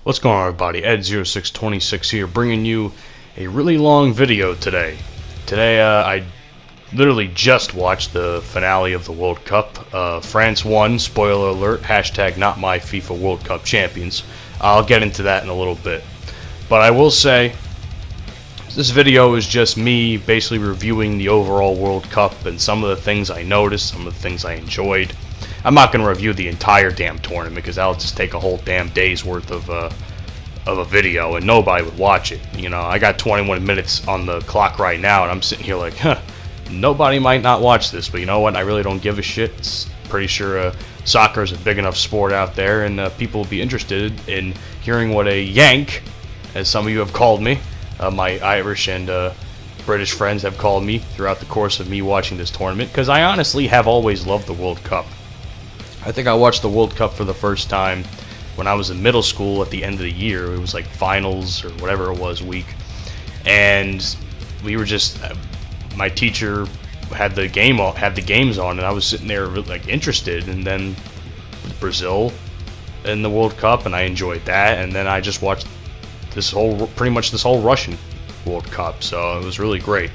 What's going on, everybody? Edge0626 here, bringing you a really long video today. I literally just watched the finale of the World Cup. France won, spoiler alert, hashtag not my FIFA World Cup champions. I'll get into that in a little bit. But I will say, this video is just me basically reviewing the overall World Cup and some of the things I noticed, some of the things I enjoyed. I'm not going to review the entire damn tournament because that'll just take a whole damn day's worth of a video and nobody would watch it. You know, I got 21 minutes on the clock right now and I'm sitting here like, nobody might not watch this, but you know what? I really don't give a shit. It's pretty sure soccer is a big enough sport out there and people will be interested in hearing what a Yank, as some of you have called me, my Irish and British friends have called me throughout the course of me watching this tournament, because I honestly have always loved the World Cup. I think I watched the World Cup for the first time when I was in middle school at the end of the year. It was like finals or whatever it was week, and we were just my teacher had the games on, and I was sitting there like interested. And then Brazil in the World Cup, and I enjoyed that. And then I just watched pretty much this whole Russian World Cup, so it was really great.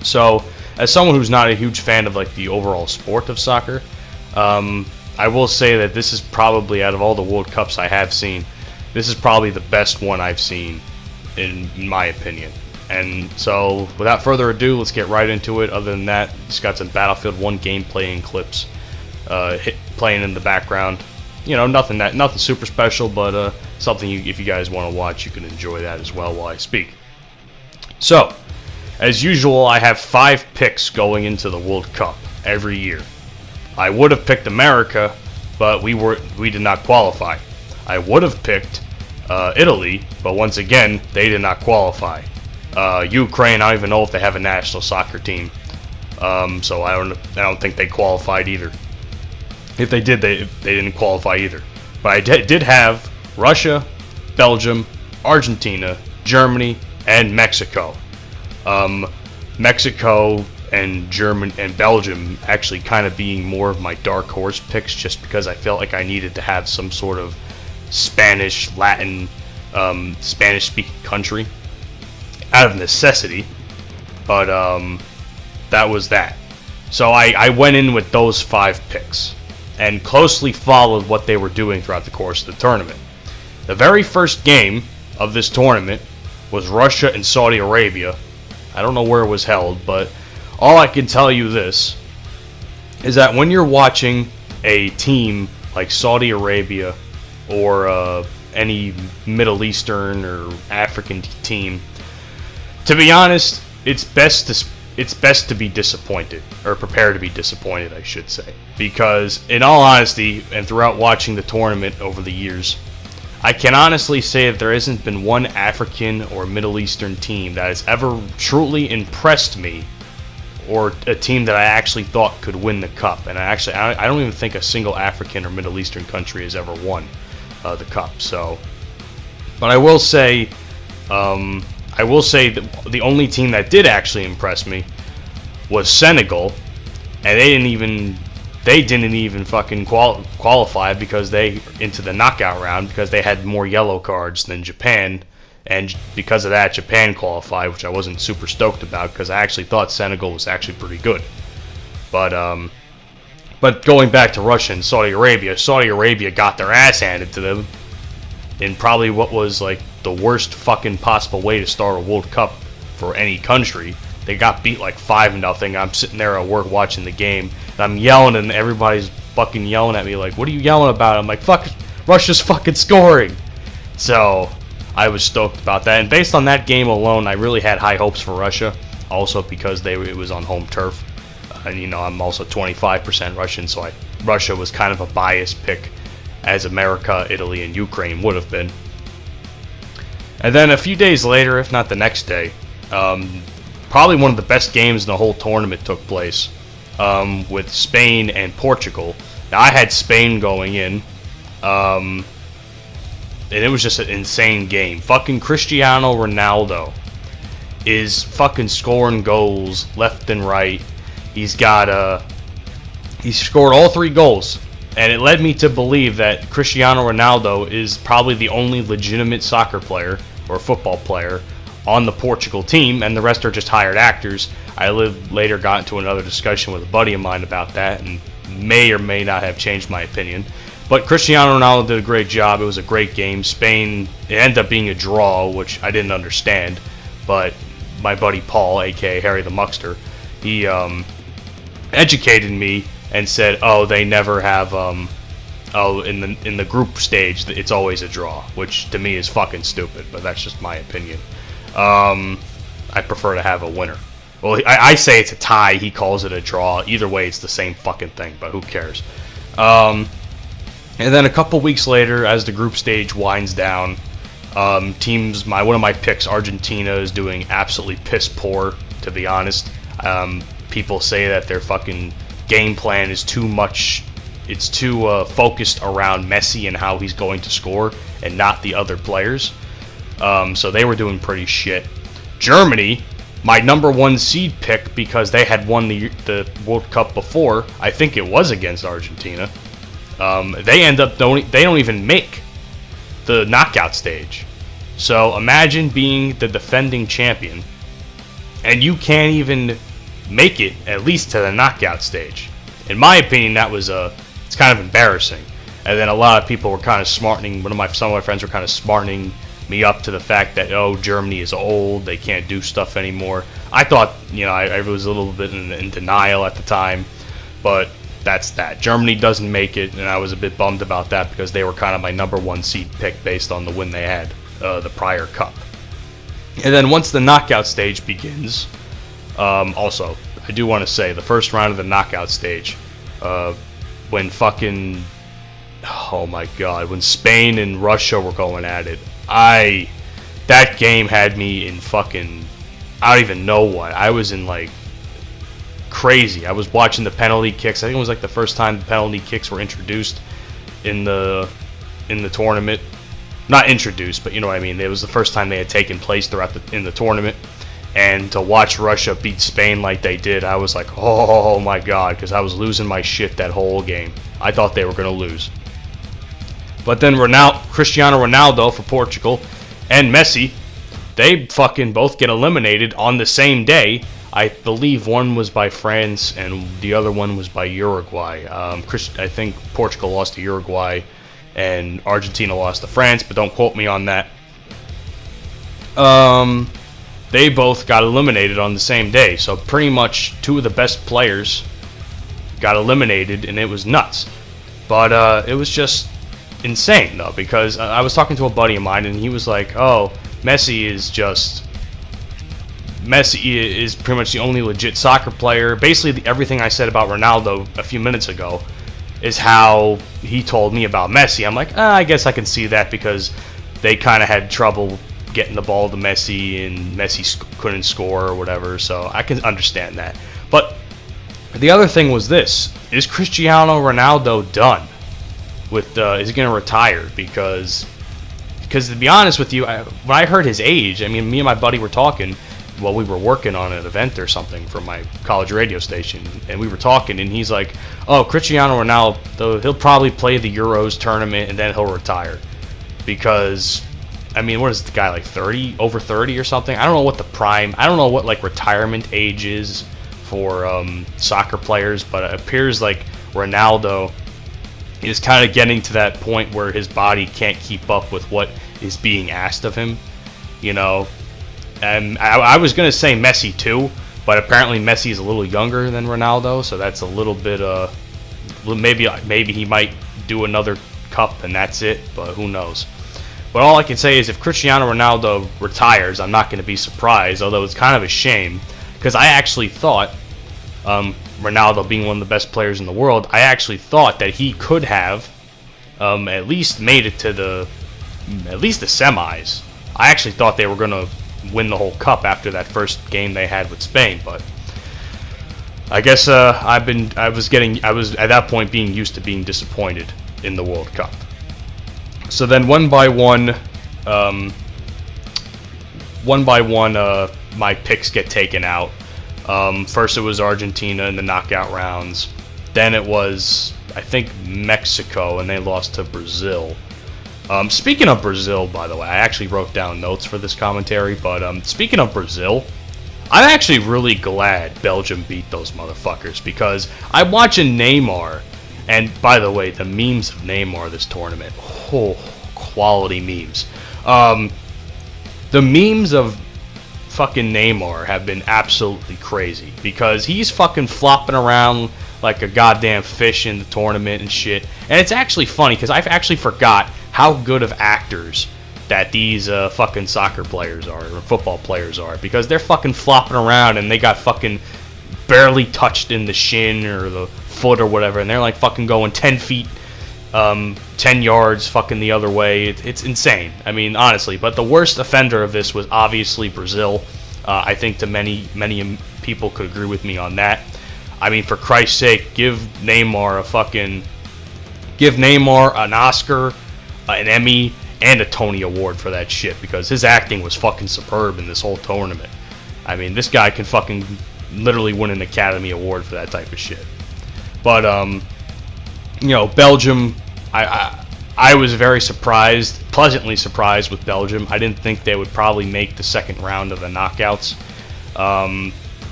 So, as someone who's not a huge fan of like the overall sport of soccer, I will say that this is probably, out of all the World Cups I have seen, this is probably the best one I've seen, in my opinion. And so, without further ado, let's get right into it. Other than that, just got some Battlefield 1 gameplay and clips playing in the background. You know, nothing super special, but something if you guys want to watch, you can enjoy that as well while I speak. So, as usual, I have 5 picks going into the World Cup every year. I would have picked America, but we did not qualify. I would have picked Italy, but once again, they did not qualify. Ukraine, I don't even know if they have a national soccer team, so I don't think they qualified either. If they did, they didn't qualify either. But I did have Russia, Belgium, Argentina, Germany, and Mexico. Mexico and Germany and Belgium actually kind of being more of my dark horse picks, just because I felt like I needed to have some sort of Spanish, Latin, Spanish-speaking country out of necessity. But that was that. So I went in with those 5 picks and closely followed what they were doing throughout the course of the tournament. The very first game of this tournament was Russia and Saudi Arabia. I don't know where it was held, but all I can tell you this is that when you're watching a team like Saudi Arabia or any Middle Eastern or African team, to be honest, it's best to be disappointed, or prepare to be disappointed, I should say. Because in all honesty, and throughout watching the tournament over the years, I can honestly say that there hasn't been one African or Middle Eastern team that has ever truly impressed me, or a team that I actually thought could win the cup. And I don't even think a single African or Middle Eastern country has ever won the cup. So, but I will say that the only team that did actually impress me was Senegal, and they didn't even fucking qualify because they into the knockout round because they had more yellow cards than Japan. And because of that, Japan qualified, which I wasn't super stoked about because I actually thought Senegal was actually pretty good. But going back to Russia and Saudi Arabia got their ass handed to them in probably what was like the worst fucking possible way to start a World Cup for any country. They got beat like 5-0. I'm sitting there at work watching the game, and I'm yelling, and everybody's fucking yelling at me like, "What are you yelling about?" I'm like, "Fuck, Russia's fucking scoring." So I was stoked about that, and based on that game alone, I really had high hopes for Russia. Also because it was on home turf, and you know I'm also 25% Russian, so Russia was kind of a biased pick, as America, Italy, and Ukraine would have been. And then a few days later, if not the next day, probably one of the best games in the whole tournament took place with Spain and Portugal. Now I had Spain going in. And it was just an insane game. Fucking Cristiano Ronaldo is fucking scoring goals left and right. He scored all 3 goals And it led me to believe that Cristiano Ronaldo is probably the only legitimate soccer player or football player on the Portugal team, and the rest are just hired actors. I later got into another discussion with a buddy of mine about that, and may or may not have changed my opinion. But Cristiano Ronaldo did a great job. It was a great game. Spain, it ended up being a draw, which I didn't understand. But my buddy Paul, aka Harry the Muckster, he educated me and said, "Oh, they never have. In the group stage, it's always a draw," which to me is fucking stupid. But that's just my opinion. I prefer to have a winner. Well, I say it's a tie. He calls it a draw. Either way, it's the same fucking thing. But who cares? And then a couple weeks later, as the group stage winds down, one of my picks, Argentina, is doing absolutely piss poor. To be honest, people say that their fucking game plan is too much. It's too focused around Messi and how he's going to score, and not the other players. So they were doing pretty shit. Germany, my number one seed pick, because they had won the World Cup before. I think it was against Argentina. They don't even make the knockout stage. So imagine being the defending champion, and you can't even make it at least to the knockout stage. In my opinion, it's kind of embarrassing. And then a lot of people were kind of smartening. Some of my friends were kind of smartening me up to the fact that, oh, Germany is old, they can't do stuff anymore. I thought, I was a little bit in denial at the time, but that's that. Germany doesn't make it, and I was a bit bummed about that because they were kind of my number one seed pick based on the win they had the prior cup. And then once the knockout stage begins, also, I do want to say the first round of the knockout stage, when fucking, oh my god, when Spain and Russia were going at it, that game had me in fucking, I don't even know what. I was in like crazy. I was watching the penalty kicks. I think it was like the first time the penalty kicks were introduced in the tournament. Not introduced, but you know what I mean. It was the first time they had taken place in the tournament. And to watch Russia beat Spain like they did, I was like, oh my god, because I was losing my shit that whole game. I thought they were going to lose. But then Cristiano Ronaldo for Portugal and Messi, they fucking both get eliminated on the same day. I believe one was by France and the other one was by Uruguay. I think Portugal lost to Uruguay and Argentina lost to France, but don't quote me on that. They both got eliminated on the same day, so pretty much two of the best players got eliminated, and it was nuts. But it was just insane, though, because I was talking to a buddy of mine, and he was like, oh, Messi is pretty much the only legit soccer player. Basically, everything I said about Ronaldo a few minutes ago is how he told me about Messi. I'm like, I guess I can see that, because they kind of had trouble getting the ball to Messi, and Messi couldn't score or whatever, so I can understand that. But the other thing was this: is Cristiano Ronaldo done? Is he going to retire? Because to be honest with you, when I heard his age, I mean, me and my buddy were talking while we were working on an event or something for my college radio station, and we were talking, and he's like, oh, Cristiano Ronaldo, he'll probably play the Euros tournament and then he'll retire. Because, I mean, what is the guy, like 30, over 30 or something? I don't know what like retirement age is for soccer players, but it appears like Ronaldo is kind of getting to that point where his body can't keep up with what is being asked of him, And I was going to say Messi too, but apparently Messi is a little younger than Ronaldo, so that's a little bit, maybe he might do another cup and that's it, but who knows. But all I can say is if Cristiano Ronaldo retires, I'm not going to be surprised, although it's kind of a shame, because I actually thought, Ronaldo being one of the best players in the world, I actually thought that he could have at least made it to the semis. I actually thought they were going to win the whole cup after that first game they had with Spain, but I guess I was at that point being used to being disappointed in the World Cup. So then one by one, my picks get taken out. First it was Argentina in the knockout rounds. Then it was, I think, Mexico, and they lost to Brazil. Speaking of Brazil, by the way, I actually wrote down notes for this commentary, but speaking of Brazil, I'm actually really glad Belgium beat those motherfuckers, because I'm watching Neymar, and by the way, the memes of Neymar this tournament, oh, quality memes. The memes of fucking Neymar have been absolutely crazy, because he's fucking flopping around like a goddamn fish in the tournament and shit. And it's actually funny, because I've actually forgot how good of actors that these fucking soccer players are, or football players are, because they're fucking flopping around and they got fucking barely touched in the shin or the foot or whatever, and they're like fucking going 10 feet, 10 yards fucking the other way. It's insane. I mean, honestly, but the worst offender of this was obviously Brazil. I think many people could agree with me on that. I mean, for Christ's sake, give Neymar an Oscar, an Emmy, and a Tony Award for that shit, because his acting was fucking superb in this whole tournament. I mean, this guy can fucking literally win an Academy Award for that type of shit. But, you know, Belgium, I was very surprised, pleasantly surprised with Belgium. I didn't think they would probably make the second round of the knockouts.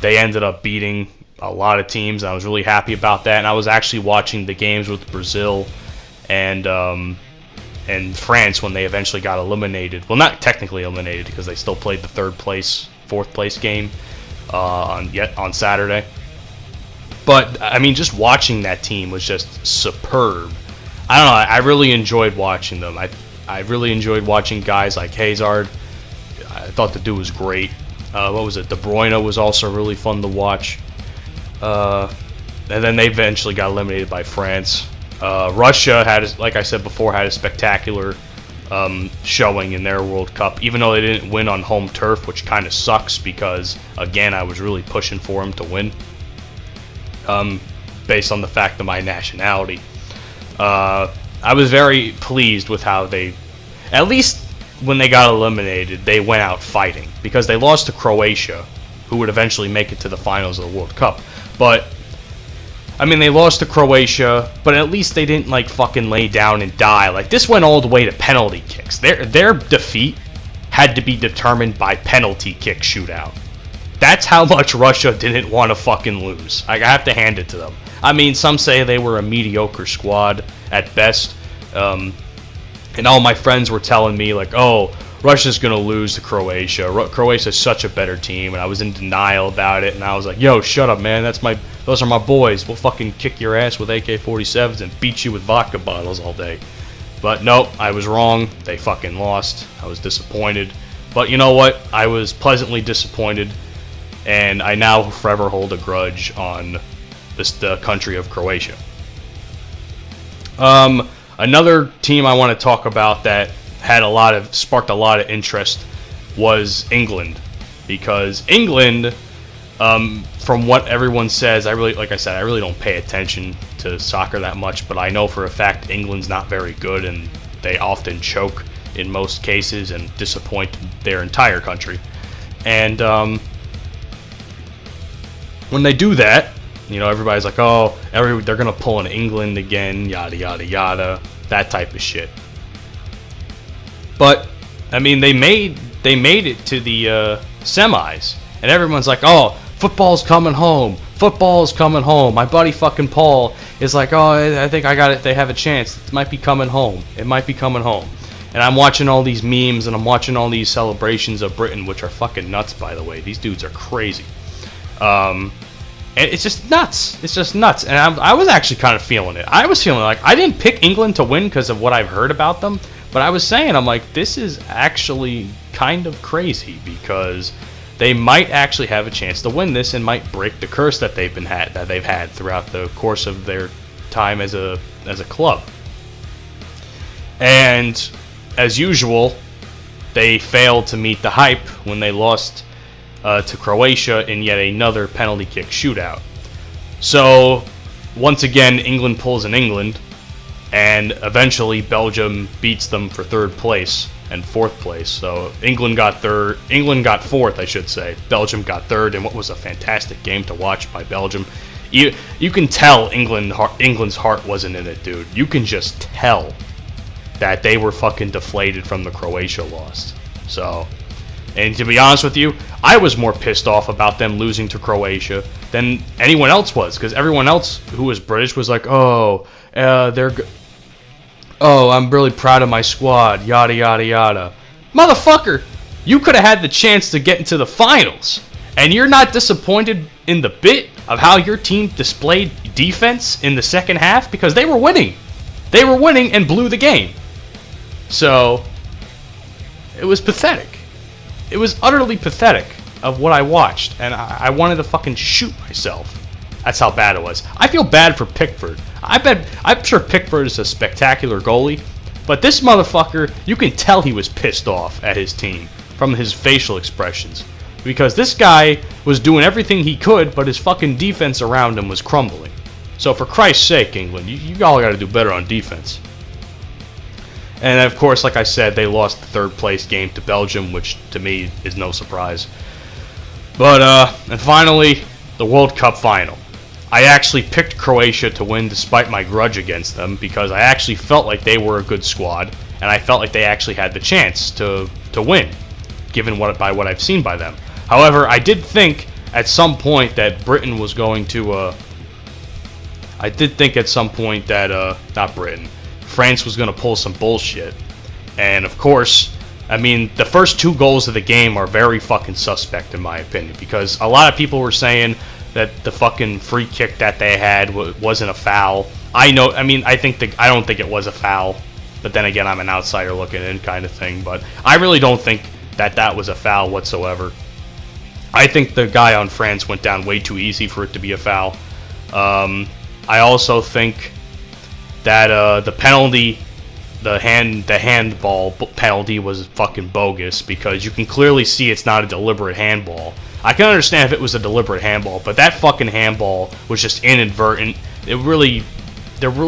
They ended up beating a lot of teams. I was really happy about that, and I was actually watching the games with Brazil and France when they eventually got eliminated. Well, not technically eliminated, because they still played the fourth place game on Saturday. But I mean, just watching that team was just superb. I don't know. I really enjoyed watching them. I really enjoyed watching guys like Hazard. I thought the dude was great. What was it? De Bruyne was also really fun to watch. And then they eventually got eliminated by France. Russia had, like I said before, had a spectacular showing in their World Cup, even though they didn't win on home turf, which kind of sucks, because again, I was really pushing for them to win, based on the fact of my nationality. I was very pleased with how they, at least when they got eliminated, they went out fighting, because they lost to Croatia, who would eventually make it to the finals of the World Cup. But I mean, they lost to Croatia, but at least they didn't like fucking lay down and die. Like, this went all the way to penalty kicks. Their defeat had to be determined by penalty kick shootout. That's how much Russia didn't want to fucking lose. I have to hand it to them. I mean, some say they were a mediocre squad at best. And all my friends were telling me, like, oh, Russia's going to lose to Croatia. Croatia's such a better team. And I was in denial about it. And I was like, yo, shut up, man. Those are my boys. We'll fucking kick your ass with AK-47s and beat you with vodka bottles all day. But nope, I was wrong. They fucking lost. I was disappointed. But you know what? I was pleasantly disappointed. And I now forever hold a grudge on the country of Croatia. Another team I want to talk about that had sparked a lot of interest was England, because England, from what everyone says, like I said, I really don't pay attention to soccer that much, but I know for a fact England's not very good, and they often choke in most cases and disappoint their entire country. And when they do that, you know, everybody's like, oh, they're gonna pull an England again, yada yada yada, that type of shit. But I mean, they made it to the semis, and everyone's like, oh, football's coming home. Football's coming home. My buddy fucking Paul is like, oh, I think I got it. They have a chance. It might be coming home. It might be coming home. And I'm watching all these memes, and I'm watching all these celebrations of Britain, which are fucking nuts, by the way. These dudes are crazy. And it's just nuts. It's just nuts. And I was actually kind of feeling it. I was feeling like I didn't pick England to win because of what I've heard about them. But I was saying, I'm like, this is actually kind of crazy, because they might actually have a chance to win this and might break the curse that they've had throughout the course of their time as a club. And as usual, they failed to meet the hype when they lost to Croatia in yet another penalty kick shootout. So once again, England pulls in England, and eventually Belgium beats them for third place and fourth place. So England got fourth, I should say. Belgium got third in what was a fantastic game to watch by Belgium. You can tell England's heart wasn't in it, dude. You can just tell that they were fucking deflated from the Croatia loss. So, and to be honest with you, I was more pissed off about them losing to Croatia than anyone else was, because everyone else who was British was like, oh, I'm really proud of my squad, yada yada yada. Motherfucker, you could have had the chance to get into the finals, and you're not disappointed in the bit of how your team displayed defense in the second half, because they were winning. They were winning and blew the game. So, it was pathetic. It was utterly pathetic of what I watched, and I wanted to fucking shoot myself. That's how bad it was. I feel bad for Pickford. I'm sure Pickford is a spectacular goalie, but this motherfucker, you can tell he was pissed off at his team from his facial expressions, because this guy was doing everything he could, but his fucking defense around him was crumbling. So for Christ's sake, England, you all got to do better on defense. And of course, like I said, they lost the third place game to Belgium, which to me is no surprise. But and finally, the World Cup final. I actually picked Croatia to win despite my grudge against them, because I actually felt like they were a good squad, and I felt like they actually had the chance to win, given by what I've seen by them. However, I did think at some point that Britain was going to. I did think at some point that not Britain, France was going to pull some bullshit, and of course, I mean, the first 2 goals of the game are very fucking suspect in my opinion, because a lot of people were saying that the fucking free kick that they had wasn't a foul. I don't think it was a foul, but then again, I'm an outsider looking in kind of thing, but I really don't think that was a foul whatsoever. I think the guy on France went down way too easy for it to be a foul. I also think that the penalty, the handball penalty was fucking bogus, because you can clearly see it's not a deliberate handball. I can understand if it was a deliberate handball, but that fucking handball was just inadvertent. There really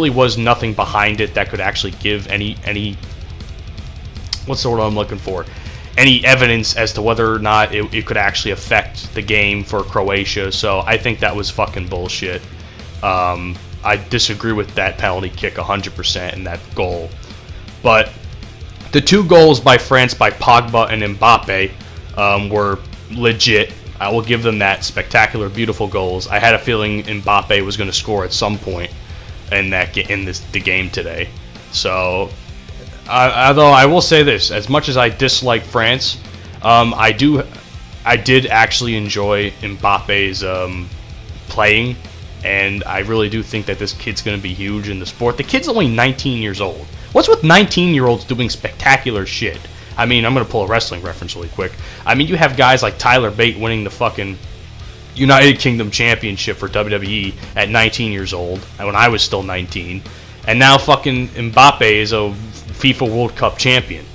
was nothing behind it that could actually give any what's the word I'm looking for? Any evidence as to whether or not it could actually affect the game for Croatia. So I think that was fucking bullshit. I disagree with that penalty kick 100% and that goal. But the 2 goals by France by Pogba and Mbappe were legit. I will give them that. Spectacular, beautiful goals. I had a feeling Mbappe was going to score at some point in the game today. So, although I will say this, as much as I dislike France, I did actually enjoy Mbappe's playing, and I really do think that this kid's going to be huge in the sport. The kid's only 19 years old. What's with 19-year-olds doing spectacular shit? I mean, I'm going to pull a wrestling reference really quick. I mean, you have guys like Tyler Bate winning the fucking United Kingdom Championship for WWE at 19 years old, when I was still 19. And now fucking Mbappe is a FIFA World Cup champion.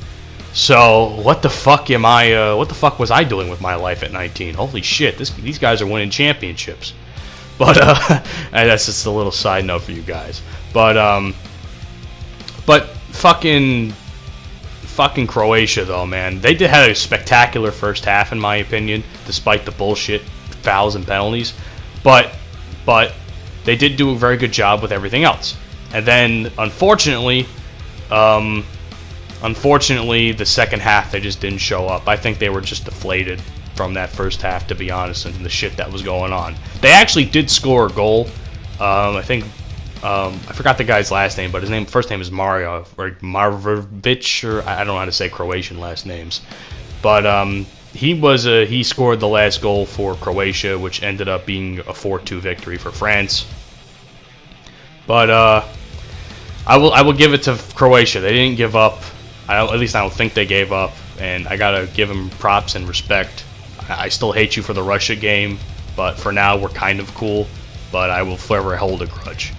So, what the fuck was I doing with my life at 19? Holy shit, these guys are winning championships. But, that's just a little side note for you guys. But fucking Croatia, though, man. They had a spectacular first half, in my opinion, despite the bullshit fouls and penalties. But they did do a very good job with everything else. And then, unfortunately, the second half, they just didn't show up. I think they were just deflated from that first half, to be honest, and the shit that was going on. They actually did score a goal. I think... I forgot the guy's last name, but his first name is Mario, or Marvovic, or I don't know how to say Croatian last names. But he scored the last goal for Croatia, which ended up being a 4-2 victory for France. But I will give it to Croatia. They didn't give up. At least I don't think they gave up, and I gotta give them props and respect. I still hate you for the Russia game, but for now we're kind of cool. But I will forever hold a grudge.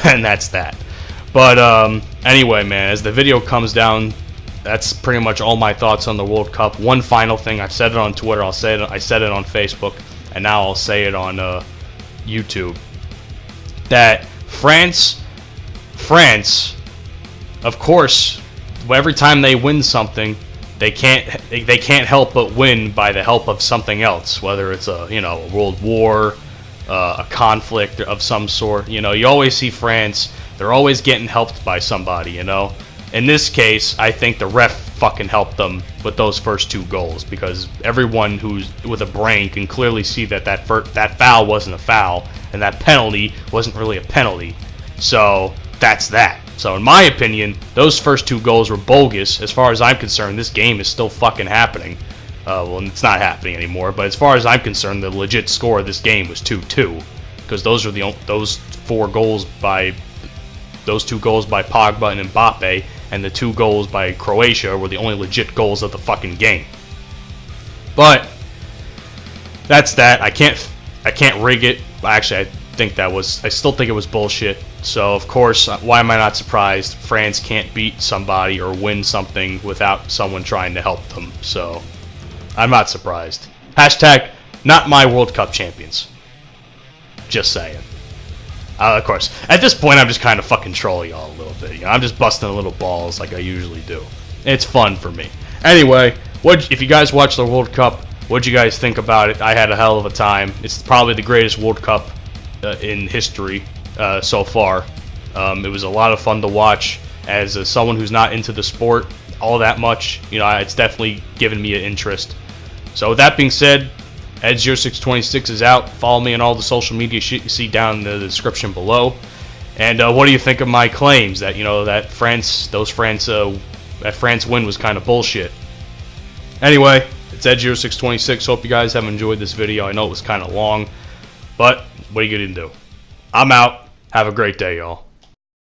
And that's that. But anyway, man, as the video comes down, that's pretty much all my thoughts on the World Cup. One final thing, I've said it on Twitter, I said it on Facebook, and now I'll say it on YouTube. That France, of course, every time they win something, they can't help but win by the help of something else, whether it's a world war, a conflict of some sort. You know, you always see France, they're always getting helped by somebody, you know. In this case, I think the ref fucking helped them with those first 2 goals, because everyone who's with a brain can clearly see that that foul wasn't a foul, and that penalty wasn't really a penalty. So that's that. So in my opinion, those first 2 goals were bogus. As far as I'm concerned, this game is still fucking happening. Well, it's not happening anymore, but as far as I'm concerned, the legit score of this game was 2-2, because those 2 goals by Pogba and Mbappe, and the 2 goals by Croatia were the only legit goals of the fucking game. But that's that. I can't rig it. Actually, I still think it was bullshit. So of course, why am I not surprised? France can't beat somebody or win something without someone trying to help them. So I'm not surprised. Hashtag not my World Cup champions. Just saying. Of course, at this point, I'm just kind of fucking trolling y'all a little bit. You know, I'm just busting a little balls like I usually do. It's fun for me. Anyway, if you guys watch the World Cup, what'd you guys think about it? I had a hell of a time. It's probably the greatest World Cup in history so far. It was a lot of fun to watch. As someone who's not into the sport all that much, you know, it's definitely given me an interest. So with that being said, Edge0626 is out. Follow me on all the social media shit you see down in the description below. And what do you think of my claims that, you know, that France win was kind of bullshit? Anyway, it's Edge0626. Hope you guys have enjoyed this video. I know it was kind of long, but what are you gonna do? I'm out. Have a great day, y'all.